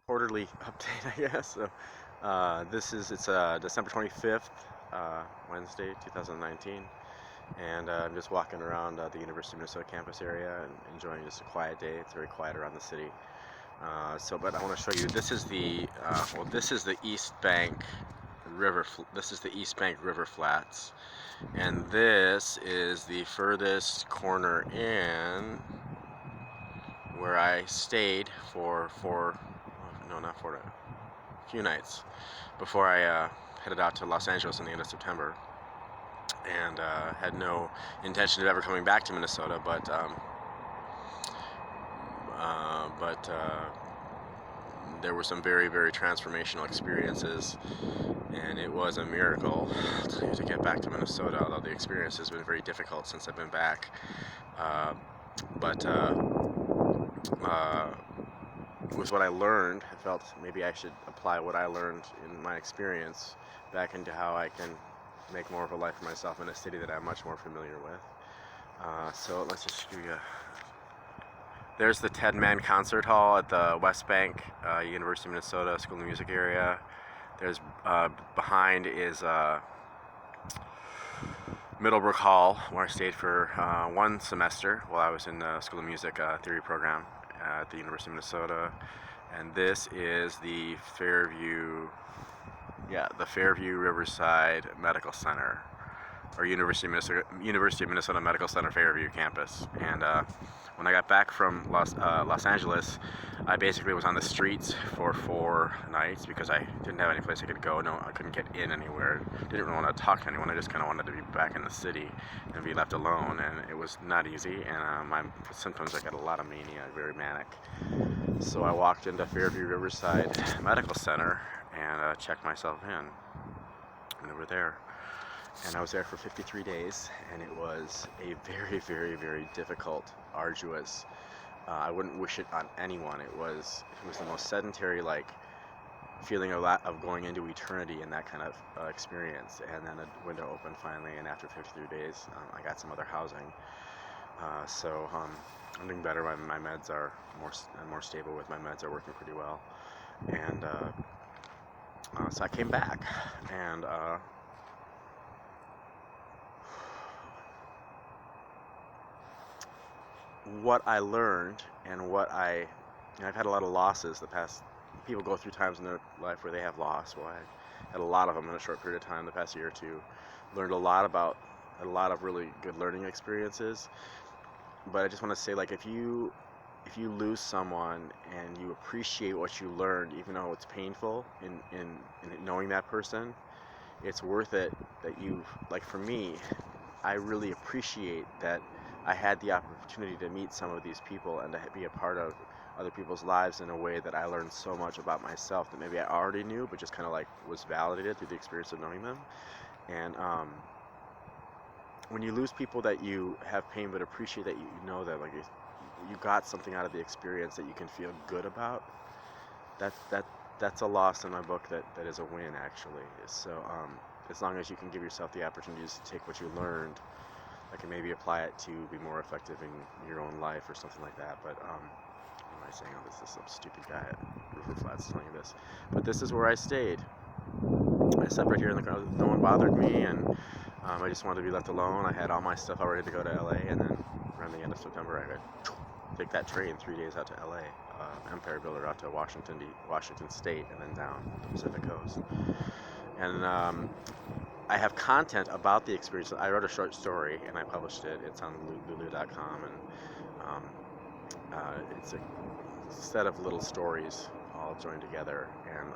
quarterly update, I guess. So, it's December 25th, Wednesday, 2019, and I'm just walking around the University of Minnesota campus area and enjoying just a quiet day. It's very quiet around the city. But I want to show you. This is the East Bank River. This is the East Bank River Flats, and this is the furthest corner in where I stayed for no, not for a few nights before I headed out to Los Angeles in the end of September, and had no intention of ever coming back to Minnesota, but there were some very, very transformational experiences, and it was a miracle to get back to Minnesota, although the experience has been very difficult since I've been back. But with what I learned, I felt maybe I should apply what I learned in my experience back into how I can make more of a life for myself in a city that I'm much more familiar with. So let's just do There's the Ted Mann Concert Hall at the West Bank, University of Minnesota School of Music area. There's behind is Middlebrook Hall, where I stayed for one semester while I was in the School of Music theory program at the University of Minnesota. And this is the Fairview Riverside Medical Center, or University of Minnesota Medical Center Fairview campus. And when I got back from Los Angeles, I basically was on the streets for 4 nights because I didn't have any place I could go. No, I couldn't get in anywhere. Didn't really want to talk to anyone. I just kind of wanted to be back in the city and be left alone. And it was not easy. And sometimes I got a lot of mania, very manic. So I walked into Fairview Riverside Medical Center and checked myself in. And over there. And I was there for 53 days, and it was a very, very, very difficult, arduous. I wouldn't wish it on anyone. It was the most sedentary, like, feeling of going into eternity in that kind of experience. And then a window opened finally, and after 53 days, I got some other housing. So I'm doing better. My meds are more stable with my meds are working pretty well, and so I came back, and what I learned and I've had a lot of losses the past. People go through times in their life where they have loss. Well, I had a lot of them in a short period of time the past year or two. Learned a lot of really good learning experiences. But I just want to say, like, if you lose someone and you appreciate what you learned, even though it's painful in knowing that person, it's worth it. Like, for me, I really appreciate that I had the opportunity to meet some of these people and to be a part of other people's lives in a way that I learned so much about myself that maybe I already knew, but just kind of like was validated through the experience of knowing them. And when you lose people that you have pain but appreciate that you know that, like, you got something out of the experience that you can feel good about, that's a loss in my book that is a win, actually. So as long as you can give yourself the opportunities to take what you learned, like, and maybe apply it to be more effective in your own life or something like that. But what am I saying? Oh, this is some stupid guy at River Flats telling you this. But this is where I stayed. I slept right here in the car. No one bothered me, and I just wanted to be left alone. I had all my stuff all ready to go to LA, and then around the end of September, I could take that train 3 days out to LA, Empire Builder out to Washington State, and then down the Pacific Coast. And I have content about the experience. I wrote a short story and I published it. It's on lulu.com, and it's a set of little stories all joined together. And